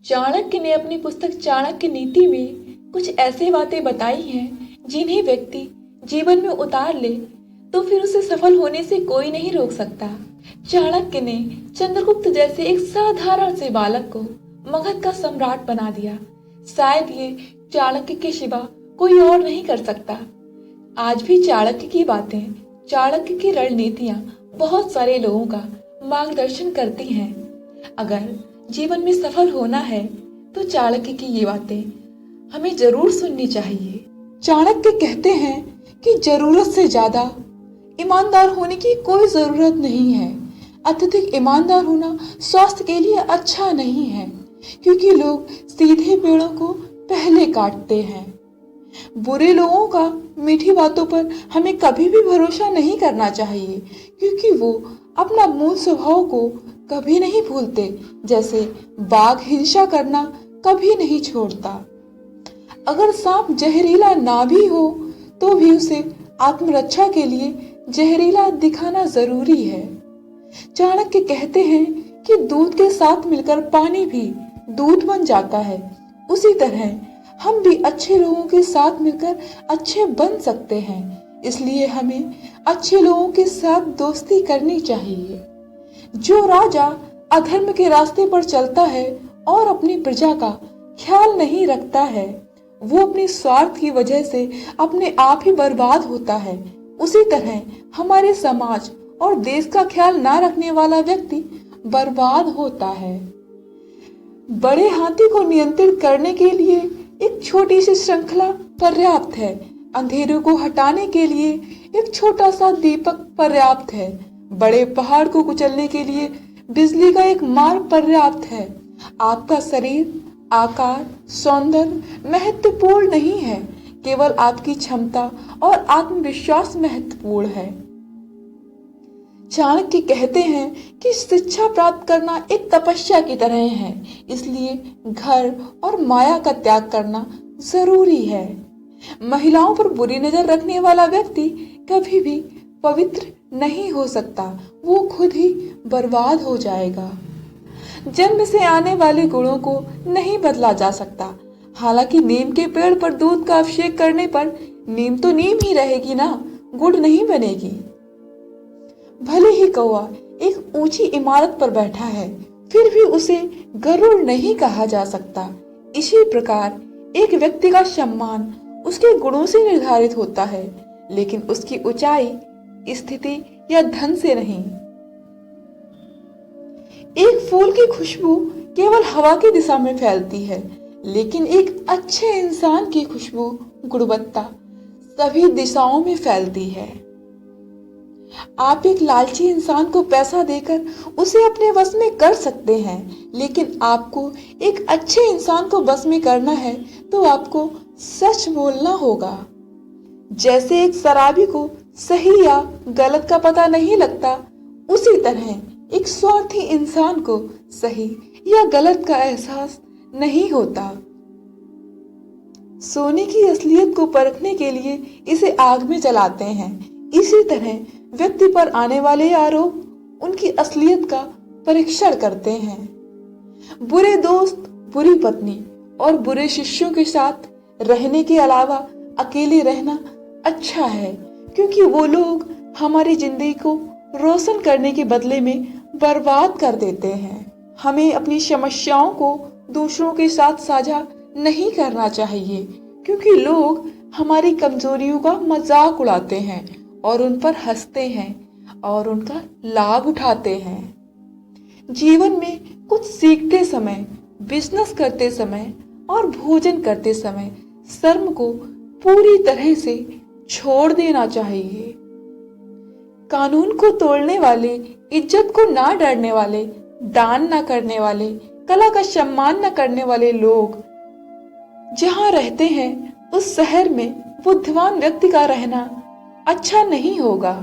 चाणक्य ने अपनी पुस्तक चाणक्य नीति में कुछ ऐसी बातें बताई हैं जिन्हें व्यक्ति जीवन में उतार ले तो फिर उसे सफल होने से कोई नहीं रोक सकता। चाणक्य ने चंद्रगुप्त जैसे एक साधारण से बालक को मगध का सम्राट बना दिया। शायद ये चाणक्य के सिवा कोई और नहीं कर सकता। आज भी चाणक्य की बातें, चाणक्य की रणनीतियां बहुत सारे लोगों का मार्गदर्शन करती हैं। अगर जीवन में सफल होना है तो चाणक्य की ये बातें हमें जरूर सुननी चाहिए। चाणक्य कहते हैं कि जरूरत से ज्यादा ईमानदार होने की कोई जरूरत नहीं है। अत्यधिक ईमानदार होना स्वास्थ्य के लिए अच्छा नहीं है, क्योंकि लोग सीधे पेड़ों को पहले काटते हैं। बुरे लोगों का मीठी बातों पर हमें कभी भी भरोसा नहीं करना चाहिए, क्योंकि वो अपना मूल स्वभाव को कभी नहीं भूलते। जैसे बाघ हिंसा करना कभी नहीं छोड़ता। अगर सांप जहरीला ना भी हो तो भी उसे आत्मरक्षा के लिए जहरीला दिखाना जरूरी है। चाणक्य कहते हैं कि दूध के साथ मिलकर पानी भी दूध बन जाता है। उसी तरह हम भी अच्छे लोगों के साथ मिलकर अच्छे बन सकते हैं। इसलिए हमें अच्छे लोगों के साथ दोस्ती करनी चाहिए। जो राजा अधर्म के रास्ते पर चलता है और अपनी प्रजा का ख्याल नहीं रखता है, वो अपने स्वार्थ की वजह से अपने आप ही बर्बाद होता है। उसी तरह हमारे समाज और देश का ख्याल ना रखने वाला व्यक्ति बर्बाद होता है। बड़े हाथी को नियंत्रित करने के लिए एक छोटी सी श्रृंखला पर्याप्त है। अंधेरों को हटाने के लिए एक छोटा सा दीपक पर्याप्त है। बड़े पहाड़ को कुचलने के लिए बिजली का एक मार्ग पर्याप्त है। आपका शरीर, आकार, सौंदर्य महत्वपूर्ण नहीं है, केवल आपकी क्षमता और आत्मविश्वास महत्वपूर्ण है। चाणक्य कहते हैं कि शिक्षा प्राप्त करना एक तपस्या की तरह है, इसलिए घर और माया का त्याग करना जरूरी है। महिलाओं पर बुरी नजर रखने वाला व्यक्ति कभी भी पवित्र नहीं हो सकता, वो खुद ही बर्बाद हो जाएगा। जन्म से आने वाले गुणों को नहीं बदला जा सकता। हालांकि नीम के पेड़ पर दूध का अभिषेक करने पर नीम तो नीम ही रहेगी ना, गुड़ नहीं बनेगी। भले ही कौवा एक ऊंची इमारत पर बैठा है, फिर भी उसे गरुड़ नहीं कहा जा सकता। इसी प्रकार एक व्यक्ति का सम्मान उसके गुणों से निर्धारित होता है, लेकिन उसकी ऊंचाई स्थिति या धन से नहीं। एक फूल की खुशबू केवल हवा की दिशा में फैलती है, लेकिन एक अच्छे इंसान की खुशबू, गुणवत्ता सभी दिशाओं में फैलती है। आप एक लालची इंसान को पैसा देकर उसे अपने वश में कर सकते हैं, लेकिन आपको एक अच्छे इंसान को वश में करना है तो आपको सच बोलना होगा। जैसे एक शराबी को सही या गलत का पता नहीं लगता, उसी तरह एक स्वार्थी इंसान को सही या गलत का एहसास नहीं होता। सोने की असलियत को परखने के लिए इसे आग में जलाते हैं। इसी तरह व्यक्ति पर आने वाले आरोप उनकी असलियत का परीक्षण करते हैं। बुरे दोस्त, बुरी पत्नी और बुरे शिष्यों के साथ रहने के अलावा अकेले रहना अच्छा है, क्योंकि वो लोग हमारी जिंदगी को रोशन करने के बदले में बर्बाद कर देते हैं। हमें अपनी समस्याओं को दूसरों के साथ साझा नहीं करना चाहिए, क्योंकि लोग हमारी कमजोरियों का मजाक उड़ाते हैं और उन पर हंसते हैं और उनका लाभ उठाते हैं। जीवन में कुछ सीखते समय, बिजनेस करते समय और भोजन करते समय शर्म को पूरी तरह से छोड़ देना चाहिए। कानून को तोड़ने वाले, इज्जत को ना डरने वाले, दान ना करने वाले, कला का सम्मान न करने वाले लोग जहां रहते हैं, उस शहर में बुद्धिमान व्यक्ति का रहना अच्छा नहीं होगा।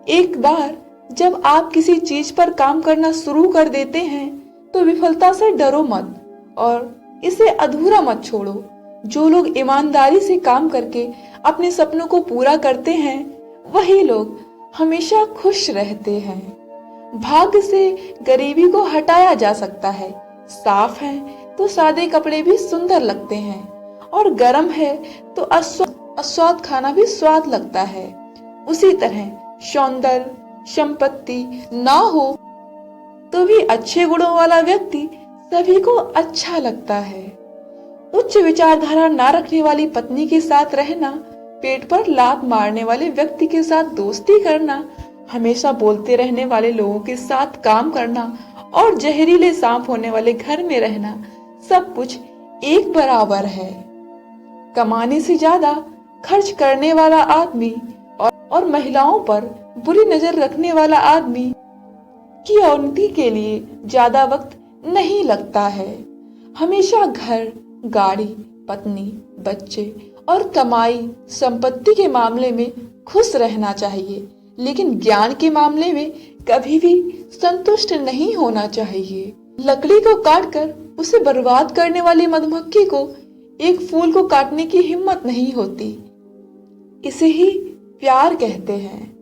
एक बार जब आप किसी चीज पर काम करना शुरू कर देते हैं तो विफलता से डरो मत और इसे अधूरा मत छोड़ो। जो लोग ईमानदारी से काम करके अपने सपनों को पूरा करते हैं, वही लोग हमेशा खुश रहते हैं। भाग्य से गरीबी को हटाया जा सकता है, साफ हैं तो सादे कपड़े भी सुंदर लगते हैं, और गर्म है तो अस्वाद खाना भी स्वाद लगता है। उसी तरह सौंदर्य संपत्ति ना हो तो भी अच्छे गुणों वाला व्यक्ति सभी को अच्छा लगता है। उच्च विचारधारा ना रखने वाली पत्नी के साथ रहना, पेट पर लात मारने वाले व्यक्ति के साथ दोस्ती करना, हमेशा बोलते रहने वाले लोगों के साथ काम करना और जहरीले सांप होने वाले घर में रहना, सब कुछ एक बराबर है। कमाने से ज्यादा खर्च करने वाला आदमी और महिलाओं पर बुरी नजर रखने वाला आदमी की उन्नति के लिए ज्यादा वक्त नहीं लगता है। हमेशा घर, गाड़ी, पत्नी, बच्चे और कमाई, संपत्ति के मामले में खुश रहना चाहिए, लेकिन ज्ञान के मामले में कभी भी संतुष्ट नहीं होना चाहिए। लकड़ी को काटकर उसे बर्बाद करने वाली मधुमक्खी को एक फूल को काटने की हिम्मत नहीं होती। इसे ही प्यार कहते हैं।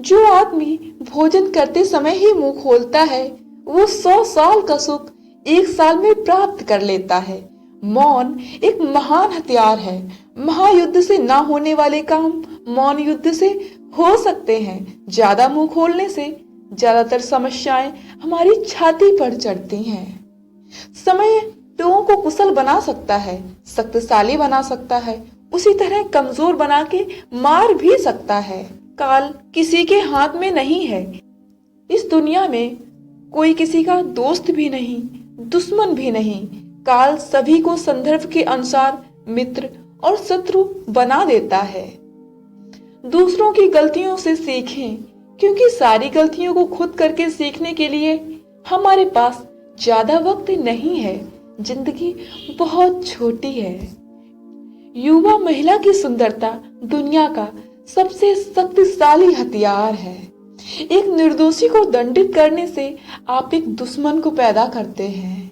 जो आदमी भोजन करते समय ही मुंह खोलता है, वो 100 साल का सुख 1 साल में प्राप्त कर लेता है। मौन एक महान हथियार है। महायुद्ध से ना होने वाले काम मौन युद्ध से हो सकते हैं। ज्यादा मुंह खोलने से ज्यादातर समस्याएं हमारी छाती पर चढ़ती हैं। समय लोगों को कुशल बना सकता है, शक्तिशाली बना सकता है, उसी तरह कमजोर बना के मार भी सकता है। काल किसी के हाथ में नहीं है। इस दुनिया में कोई किसी का दोस्त भी नहीं, दुश्मन भी नहीं। काल सभी को संदर्भ के अनुसार मित्र और शत्रु बना देता है। दूसरों की गलतियों से सीखें, क्योंकि सारी गलतियों को खुद करके सीखने के लिए हमारे पास ज्यादा वक्त नहीं है। जिंदगी बहुत छोटी है। युवा महिला की सुंदरता दुनिया का सबसे शक्तिशाली हथियार है। एक निर्दोषी को दंडित करने से आप एक दुश्मन को पैदा करते हैं।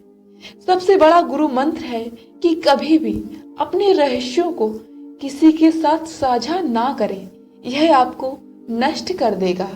सबसे बड़ा गुरु मंत्र है कि कभी भी अपने रहस्यों को किसी के साथ साझा ना करें। यह आपको नष्ट कर देगा।